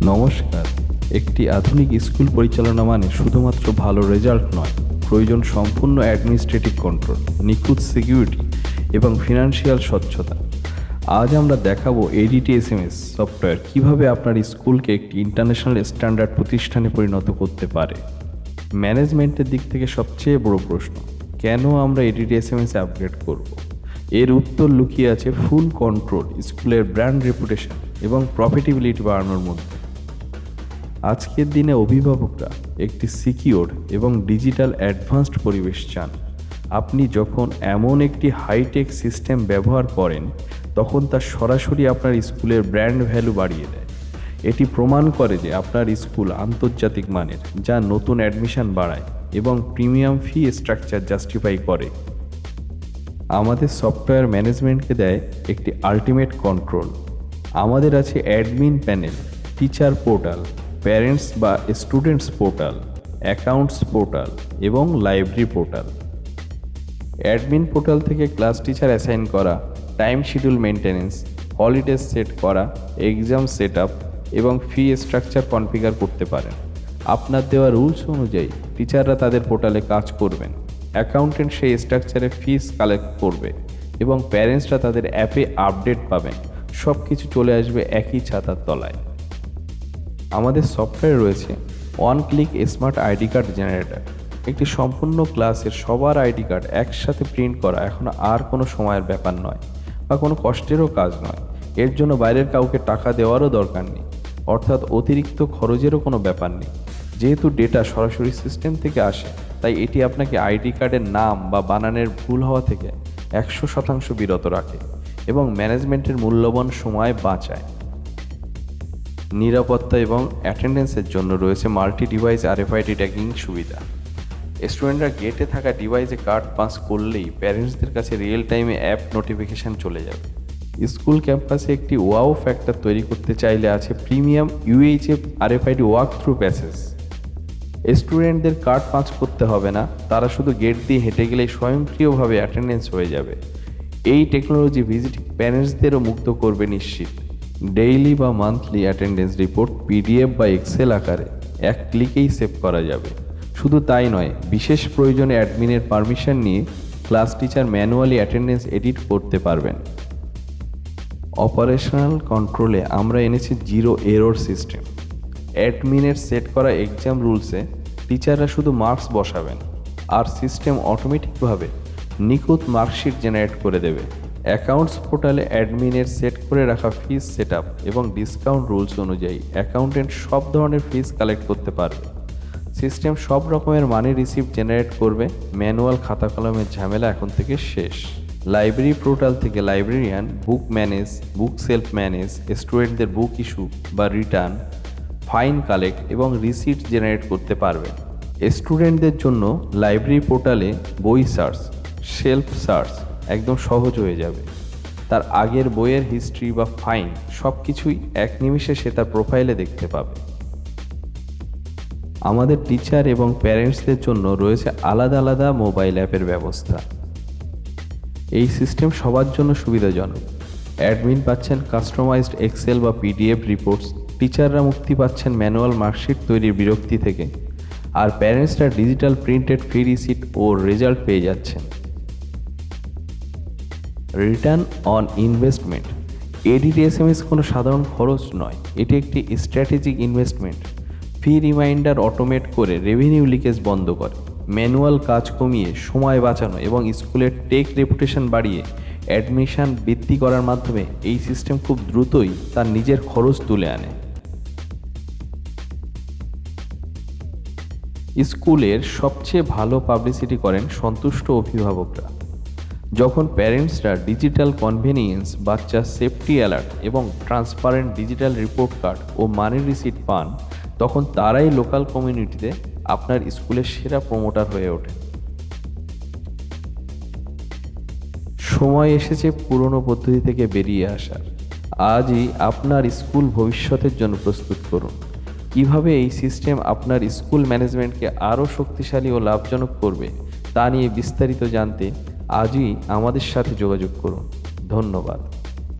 নমস্কার। একটি আধুনিক স্কুল পরিচালনা মানে শুধুমাত্র ভালো রেজাল্ট নয়, প্রয়োজন সম্পূর্ণ অ্যাডমিনিস্ট্রেটিভ কন্ট্রোল, নিখুঁত সিকিউরিটি এবং ফিনান্সিয়াল স্বচ্ছতা। আজ আমরা দেখাবো ADTSMS সফটওয়্যার কিভাবে আপনার স্কুলকে একটি ইন্টারন্যাশনাল স্ট্যান্ডার্ড প্রতিষ্ঠানে পরিণত করতে পারে। ম্যানেজমেন্টের দিক থেকে সবচেয়ে বড় প্রশ্ন, কেন আমরা ADTSMS আপগ্রেড করব? এর উত্তর লুকিয়ে আছে ফুল কন্ট্রোল, স্কুলের ব্র্যান্ড রেপুটেশন এবং প্রফিটেবিলিটি বাড়ানোর মধ্যে। আজকের দিনে অভিভাবকরা একটি সিকিউর এবং ডিজিটাল অ্যাডভান্সড পরিবেশ চান। আপনি যখন এমন একটি হাইটেক সিস্টেম ব্যবহার করেন, তখন তা সরাসরি আপনার স্কুলের ব্র্যান্ড ভ্যালু বাড়িয়ে দেয়। এটি প্রমাণ করে যে আপনার স্কুল আন্তর্জাতিক মানের, যা নতুন অ্যাডমিশন বাড়ায় এবং প্রিমিয়াম ফি স্ট্রাকচার জাস্টিফাই করে। আমাদের সফটওয়্যার ম্যানেজমেন্টকে দেয় একটি আল্টিমেট কন্ট্রোল। আমাদের আছে admin panel, teacher portal, parents বা স্টুডেন্টস পোর্টাল, অ্যাকাউন্টস পোর্টাল এবং লাইব্রেরি পোর্টাল। অ্যাডমিন পোর্টাল থেকে ক্লাস টিচার অ্যাসাইন করা, time schedule maintenance, holidays set করা, এক্সাম সেট আপ এবং ফি স্ট্রাকচার কনফিগার করতে পারেন। আপনার দেওয়া রুলস অনুযায়ী টিচাররা তাদের পোর্টালে কাজ করবেন, অ্যাকাউন্টেন্ট সেই স্ট্রাকচারে ফিস কালেক্ট করবে এবং প্যারেন্টসরা তাদের অ্যাপে আপডেট পাবেন। সব কিছু চলে আসবে একই ছাতার তলায়। আমাদের সফটওয়্যার রয়েছে one click smart ID card generator. একটি সম্পূর্ণ ক্লাসের সবার আইডি কার্ড একসাথে প্রিন্ট করা এখন আর কোনো সময়ের ব্যাপার নয় বা কোনো কষ্টেরও কাজ নয়। এর জন্য বাইরের কাউকে টাকা দেওয়ারও দরকার নেই, অর্থাৎ অতিরিক্ত খরচেরও কোনো ব্যাপার নেই। যেহেতু ডেটা সরাসরি সিস্টেম থেকে আসে, তাই এটি আপনাকে আইডি কার্ডের নাম বা বানানের ভুল হওয়া থেকে 100% বিরত রাখে এবং ম্যানেজমেন্টের মূল্যবান সময় বাঁচায়। নিরাপত্তা এবং অ্যাটেন্ডেন্সের জন্য রয়েছে মাল্টি ডিভাইস RFID ট্যাগিং সুবিধা। স্টুডেন্টরা গেটে থাকা ডিভাইসে কার্ড পাস করলেই প্যারেন্টসদের কাছে রিয়েল টাইমে অ্যাপ নোটিফিকেশান চলে যাবে। স্কুল ক্যাম্পাসে একটি ওয়াও ফ্যাক্টর তৈরি করতে চাইলে আছে premium UHF RFID walk through passage. স্টুডেন্টদের কার্ড পাঁচ করতে হবে না, তারা শুধু গেট দিয়ে হেঁটে গেলেই স্বয়ংক্রিয়ভাবে অ্যাটেন্ডেন্স হয়ে যাবে। এই টেকনোলজি ভিজিটিং প্যারেন্টসদেরও মুক্ত করবে নিশ্চিত। ডেইলি বা মান্থলি অ্যাটেন্ডেন্স রিপোর্ট PDF বা এক্সেল আকারে এক ক্লিকেই সেভ করা যাবে। শুধু তাই নয়, বিশেষ প্রয়োজনে অ্যাডমিনের পারমিশন নিয়ে class teacher manually attendance edit করতে পারবেন। অপারেশনাল কন্ট্রোলে আমরা এনেছি জিরো এরর সিস্টেম। অ্যাডমিনের সেট করা এক্সাম রুলসে টিচাররা শুধু মার্কস বসাবেন, আর সিস্টেম অটোমেটিকভাবে নিখুঁত মার্কশিট জেনারেট করে দেবে। অ্যাকাউন্টস পোর্টালে অ্যাডমিনের সেট করে রাখা ফিস সেট আপ এবং ডিসকাউন্ট রুলস অনুযায়ী অ্যাকাউন্টেন্ট সব ধরনের ফিস কালেক্ট করতে পারবে। সিস্টেম সব রকমের মানি রিসিপ্ট জেনারেট করবে। ম্যানুয়াল খাতা কলমের ঝামেলা এখন থেকে শেষ। লাইব্রেরি পোর্টাল থেকে লাইব্রেরিয়ান বুক ম্যানেজ, বুক সেলফ ম্যানেজ, স্টুডেন্টদের বুক ইস্যু বা রিটার্ন, ফাইন কালেক্ট এবং রিসিট জেনারেট করতে পারবেন। স্টুডেন্টদের জন্য লাইব্রেরি পোর্টালে বই সার্চ, সেলফ সার্চ একদম সহজ হয়ে যাবে। তার আগের বইয়ের হিস্ট্রি বা ফাইন সব কিছুই এক নিমিষে সে তার প্রোফাইলে দেখতে পাবে। আমাদের টিচার এবং প্যারেন্টসদের জন্য রয়েছে আলাদা আলাদা মোবাইল অ্যাপের ব্যবস্থা। এই সিস্টেম সবার জন্য সুবিধাজনক। অ্যাডমিন পাচ্ছেন কাস্টমাইজড এক্সেল বা PDF রিপোর্টস, টিচাররা মুক্তি পাচ্ছেন ম্যানুয়াল মার্কশিট তৈরির বিরক্তি থেকে, আর প্যারেন্টসরা ডিজিটাল প্রিন্টেড ফি রিসিট ও রেজাল্ট পেয়ে যাচ্ছেন। Return on investment. ADTSMS কোনো সাধারণ খরচ নয়, এটি একটি স্ট্র্যাটেজিক ইনভেস্টমেন্ট। ফি রিমাইন্ডার অটোমেট করে রেভিনিউ লিকেজ বন্ধ করে, ম্যানুয়াল কাজ কমিয়ে সময় বাঁচানো এবং স্কুলের টেক রেপুটেশন বাড়িয়ে অ্যাডমিশন বৃদ্ধি করার মাধ্যমে এই সিস্টেম খুব দ্রুতই তার নিজের খরচ তুলে আনে। স্কুলের সবচেয়ে ভালো পাবলিসিটি করেন সন্তুষ্ট অভিভাবকরা। যখন প্যারেন্টসরা ডিজিটাল কনভেনিয়েন্স, বাচ্চার সেফটি অ্যালার্ট এবং ট্রান্সপারেন্ট ডিজিটাল রিপোর্ট কার্ড ও মানি রিসিট পান, তখন তারাই লোকাল কমিউনিটিতে আপনার স্কুলের সেরা প্রমোটার হয়ে ওঠে। সময় এসেছে পুরনো পদ্ধতি থেকে বেরিয়ে আসার। আজই আপনার স্কুল ভবিষ্যতের জন্য প্রস্তুত করুন। কিভাবে এই সিস্টেম আপনার স্কুল ম্যানেজমেন্টকে আরও শক্তিশালী ও লাভজনক করবে তা নিয়ে বিস্তারিত জানতে আজই আমাদের সাথে যোগাযোগ করুন। ধন্যবাদ।